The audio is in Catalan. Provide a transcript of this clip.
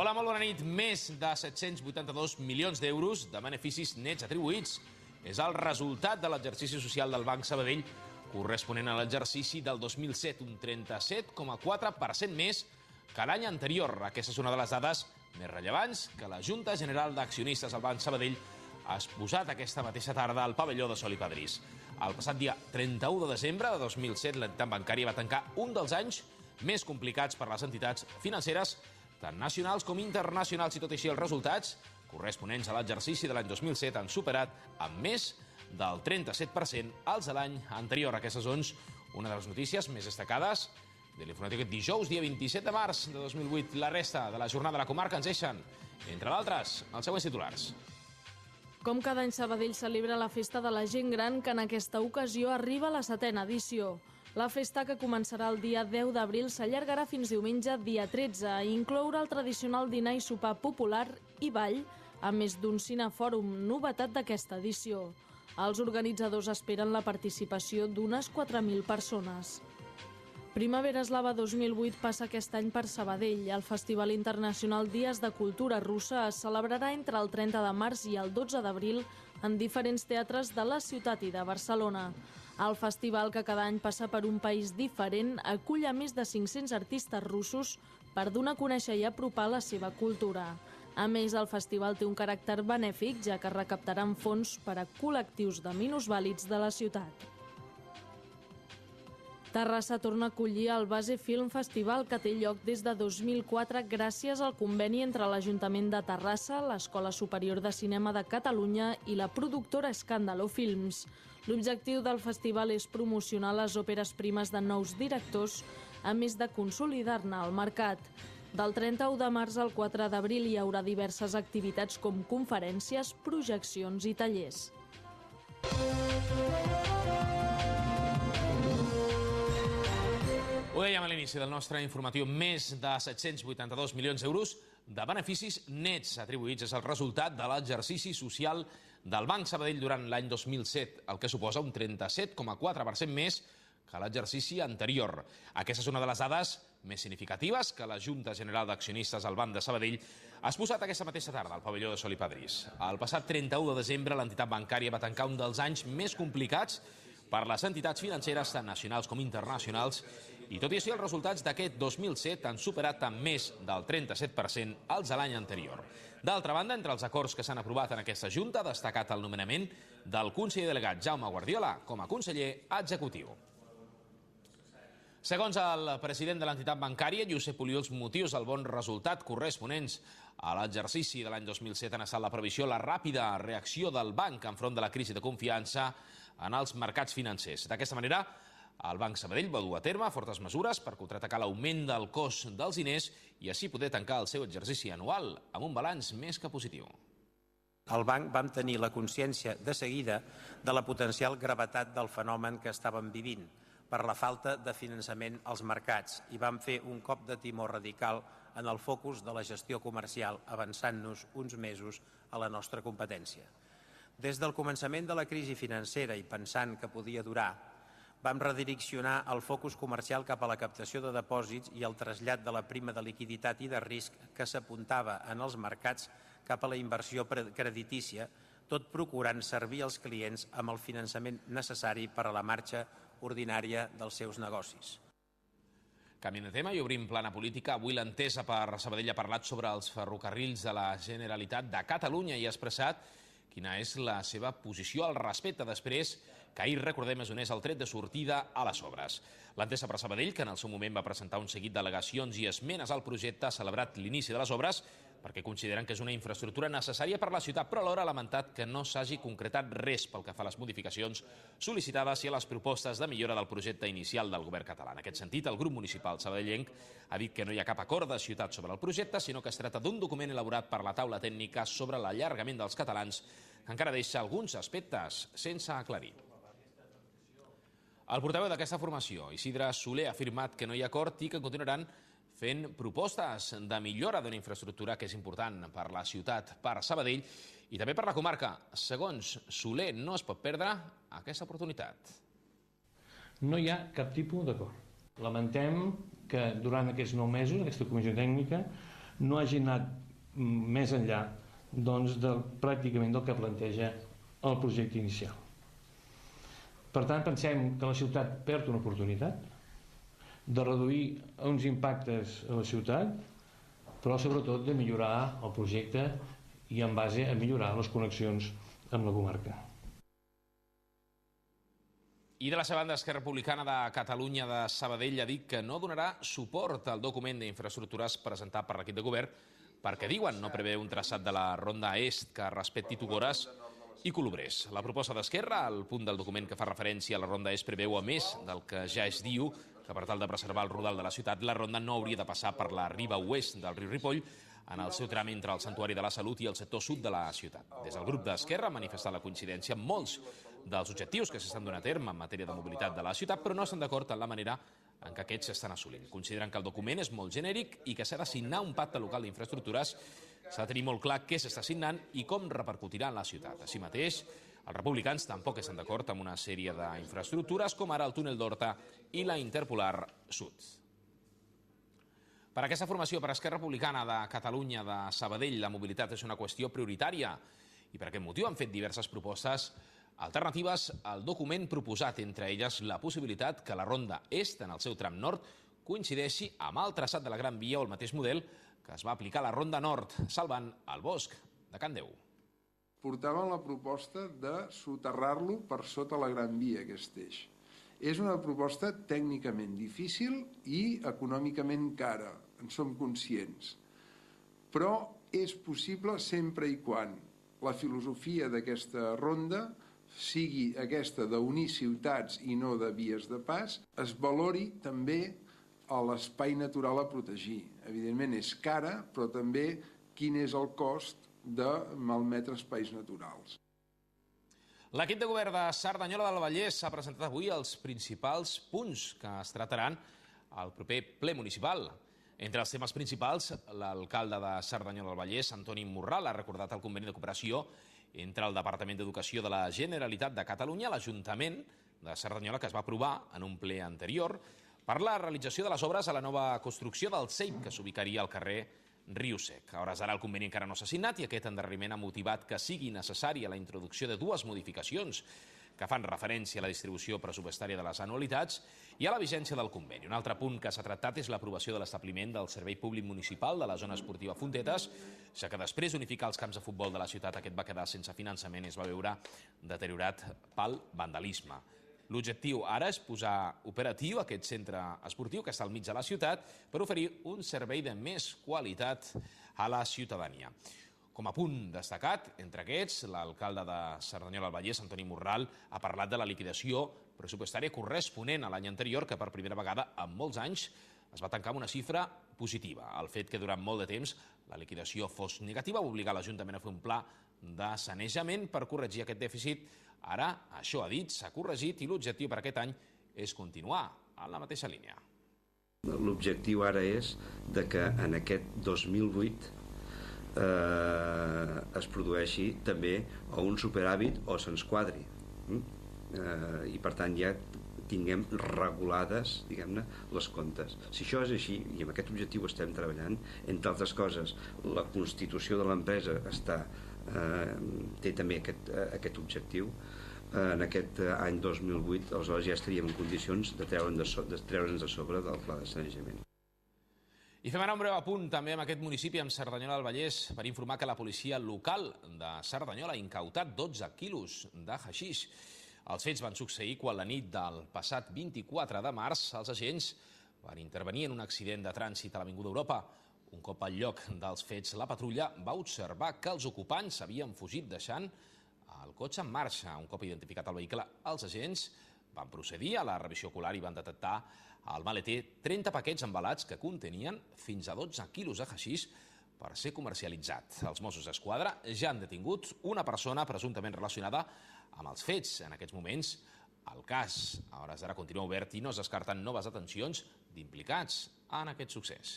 Hola, molt bona nit. Més de 782 milions d'euros de beneficis nets atribuïts. És el resultat de l'exercici social del Banc Sabadell corresponent a l'exercici del 2007, un 37,4% més que l'any anterior. Aquesta és una de les dades més rellevants que la Junta General d'Accionistes del Banc Sabadell ha exposat aquesta mateixa tarda al pavelló de Sol i Padrís. El passat dia 31 de desembre de 2007, l'entitat bancària va tancar un dels anys més complicats per les entitats financeres, tant nacionals com internacionals, i tot i així els resultats corresponents a l'exercici de l'any 2007 han superat amb més del 37% els de l'any anterior. Aquesta és una de les notícies més destacades de l'informatiu aquest dijous, dia 27 de març de 2008. La resta de la jornada de la comarca ens deixen, entre d'altres, els següents titulars. Com cada any, Sabadell celebra la Festa de la Gent Gran, que en aquesta ocasió arriba a la 7ª edició. La festa, que començarà el dia 10 d'abril, s'allargarà fins diumenge, dia 13, i inclourà el tradicional dinar i sopar popular i ball, a més d'un cinefòrum, novetat d'aquesta edició. Els organitzadors esperen la participació d'unes 4.000 persones. Primavera Eslava 2008 passa aquest any per Sabadell. El Festival Internacional Dies de Cultura Russa es celebrarà entre el 30 de març i el 12 d'abril en diferents teatres de la ciutat i de Barcelona. El festival, que cada any passa per un país diferent, acull a més de 500 artistes russos per donar a conèixer i apropar la seva cultura. A més, el festival té un caràcter benèfic, ja que recaptaran fons per a col·lectius de minusvàlids de la ciutat. Terrassa torna a acollir el Base Film Festival, que té lloc des de 2004 gràcies al conveni entre l'Ajuntament de Terrassa, l'Escola Superior de Cinema de Catalunya i la productora Escàndalo Films. L'objectiu del festival és promocionar les òperes primes de nous directors, a més de consolidar-ne el mercat. Del 31 de març al 4 d'abril hi haurà diverses activitats com conferències, projeccions i tallers. Ho dèiem a l'inici del nostre informatiu, més de 782 milions d'euros de beneficis nets atribuïts és el resultat de l'exercici social del Banc Sabadell durant l'any 2007, el que suposa un 37,4% més que l'exercici anterior. Aquesta és una de les dades més significatives que la Junta General d'Accionistes del Banc de Sabadell ha exposat aquesta mateixa tarda al pavelló de Sol i Padrís. El passat 31 de desembre, l'entitat bancària va tancar un dels anys més complicats per les entitats financeres, tant nacionals com internacionals, i tot i així els resultats d'aquest 2007 han superat amb més del 37% els de l'any anterior. D'altra banda, entre els acords que s'han aprovat en aquesta Junta, ha destacat el nomenament del conseller delegat Jaume Guardiola com a conseller executiu. Segons el president de l'entitat bancària, Josep Olió, els motius del bon resultat corresponents a l'exercici de l'any 2007 han estat la previsió, la ràpida reacció del banc enfront de la crisi de confiança en els mercats financers. D'aquesta manera, el Banc Sabadell va dur a terme fortes mesures per contraatacar l'augment del cost dels diners i així poder tancar el seu exercici anual amb un balanç més que positiu. Al banc vam tenir la consciència de seguida de la potencial gravetat del fenomen que estàvem vivint per la falta de finançament als mercats i vam fer un cop de timó radical en el focus de la gestió comercial, avançant-nos uns mesos a la nostra competència. Des del començament de la crisi financera i pensant que podia durar, vam redireccionar el focus comercial cap a la captació de depòsits i el trasllat de la prima de liquiditat i de risc que s'apuntava en els mercats cap a la inversió creditícia, tot procurant servir els clients amb el finançament necessari per a la marxa ordinària dels seus negocis. Canviant de tema i obrim plana política, avui l'Entesa per Sabadell ha parlat sobre els ferrocarrils de la Generalitat de Catalunya i ha expressat quina és la seva posició al respecte després que ahir, recordem, es donés el tret de sortida a les obres. L'Entesa per Sabadell, que en el seu moment va presentar un seguit d'al·legacions i esmenes al projecte, ha celebrat l'inici de les obres perquè consideren que és una infraestructura necessària per a la ciutat, però alhora ha lamentat que no s'hagi concretat res pel que fa a les modificacions sol·licitades i a les propostes de millora del projecte inicial del govern català. En aquest sentit, el grup municipal sabadellenc ha dit que no hi ha cap acord de ciutat sobre el projecte, sinó que es tracta d'un document elaborat per la taula tècnica sobre l'allargament dels catalans, que encara deixa alguns aspectes sense aclarir. El portaveu d'aquesta formació, Isidre Soler, ha afirmat que no hi ha acord i que continuaran fent propostes de millora d'una infraestructura que és important per la ciutat, per Sabadell i també per la comarca. Segons Soler, no es pot perdre aquesta oportunitat. No hi ha cap tipus d'acord. Lamentem que durant aquests 9 mesos, aquesta comissió tècnica, no hagi anat més enllà pràcticament del que planteja el projecte inicial. Per tant, pensem que la ciutat perd una oportunitat de reduir uns impactes a la ciutat, però sobretot de millorar el projecte i en base a millorar les connexions amb la comarca. I de la seva banda, Esquerra Republicana de Catalunya de Sabadell ha dit que no donarà suport al document d'infraestructures presentat per l'equip de govern perquè, diuen, no prevé un traçat de la Ronda Est que respecti Tugores i Colobrers. La proposta d'Esquerra, al punt del document que fa referència a la Ronda Est, preveu, a més del que ja es diu, que per tal de preservar el rodal de la ciutat, la ronda no hauria de passar per la riba oest del riu Ripoll, en el seu tram entre el Santuari de la Salut i el sector sud de la ciutat. Des del grup d'Esquerra ha manifestat la coincidència amb molts dels objectius que s'estan donant a terme en matèria de mobilitat de la ciutat, però no estan d'acord en la manera en què aquests s'estan assolint. Consideren que el document és molt genèric i que s'ha de signar un pacte local d'infraestructures. S'ha de tenir molt clar què s'està signant i com repercutirà en la ciutat. Així mateix, els republicans tampoc estan d'acord amb una sèrie d'infraestructures com ara el túnel d'Horta i la Interpolar Sud. Per aquesta formació, per Esquerra Republicana de Catalunya de Sabadell, la mobilitat és una qüestió prioritària i per aquest motiu han fet diverses propostes alternatives al document proposat, entre elles la possibilitat que la Ronda Est, en el seu tram nord, coincideixi amb el traçat de la Gran Via o el mateix model que es va aplicar a la Ronda Nord, salvant el bosc de Can Déu. Portaven la proposta de soterrar-lo per sota la Gran Via, aquest eix. És una proposta tècnicament difícil i econòmicament cara, en som conscients. Però és possible sempre i quan la filosofia d'aquesta ronda sigui aquesta d'unir ciutats i no de vies de pas, es valori també a l'espai natural a protegir. Evidentment és cara, però també quin és el cost de malmetre espais naturals. L'equip de govern de Cerdanyola del Vallès ha presentat avui els principals punts que es trataran al proper ple municipal. Entre els temes principals, l'alcalde de Cerdanyola del Vallès, Antoni Morral, ha recordat el conveni de cooperació entre el Departament d'Educació de la Generalitat de Catalunya i l'Ajuntament de Cerdanyola, que es va aprovar en un ple anterior, per la realització de les obres a la nova construcció del CEIP, que s'ubicaria al carrer Riu Sec. A hores d'ara el conveni encara no s'ha signat i aquest endarreriment ha motivat que sigui necessària la introducció de dues modificacions que fan referència a la distribució pressupostària de les anualitats i a la vigència del conveni. Un altre punt que s'ha tractat és l'aprovació de l'establiment del Servei Públic Municipal de la zona esportiva Fontetes, ja que després d'unificar els camps de futbol de la ciutat aquest va quedar sense finançament i es va veure deteriorat pel vandalisme. L'objectiu ara és posar operatiu aquest centre esportiu que està al mig de la ciutat per oferir un servei de més qualitat a la ciutadania. Com a punt destacat, entre aquests, l'alcalde de Cerdanyola del Vallès, Antoni Morral, ha parlat de la liquidació pressupostària corresponent a l'any anterior, que per primera vegada en molts anys es va tancar amb una xifra positiva. El fet que durant molt de temps la liquidació fos negativa va obligar l'Ajuntament a fer un pla de sanejament per corregir aquest dèficit. Ara, això ha dit, s'ha corregit i l'objectiu per aquest any és continuar en la mateixa línia. L'objectiu ara és que en aquest 2008 es produeixi també o un superàvit o se'ns quadri. I per tant ja tinguem regulades, diguem-ne, les comptes. Si això és així, i amb aquest objectiu estem treballant, entre altres coses, la constitució de l'empresa té també aquest objectiu. En aquest any 2008, aleshores ja estaríem en condicions de treure'ns de sobre del pla de sanejament. I fem ara un breu apunt també amb aquest municipi, amb Cerdanyola del Vallès, per informar que la policia local de Cerdanyola ha incautat 12 quilos de haixix. Els fets van succeir quan la nit del passat 24 de març els agents van intervenir en un accident de trànsit a l'Avinguda Europa. Un cop al lloc dels fets, la patrulla va observar que els ocupants havien fugit deixant el cotxe en marxa. Un cop identificat el vehicle, els agents van procedir a la revisió ocular i van detectar al maleter 30 paquets embalats que contenien fins a 12 quilos de haixix per ser comercialitzat. Els Mossos d'Esquadra ja han detingut una persona presumptament relacionada amb els fets. En aquests moments, el cas a hores d'ara continua obert i no es descarten noves detencions d'implicats en aquest succés.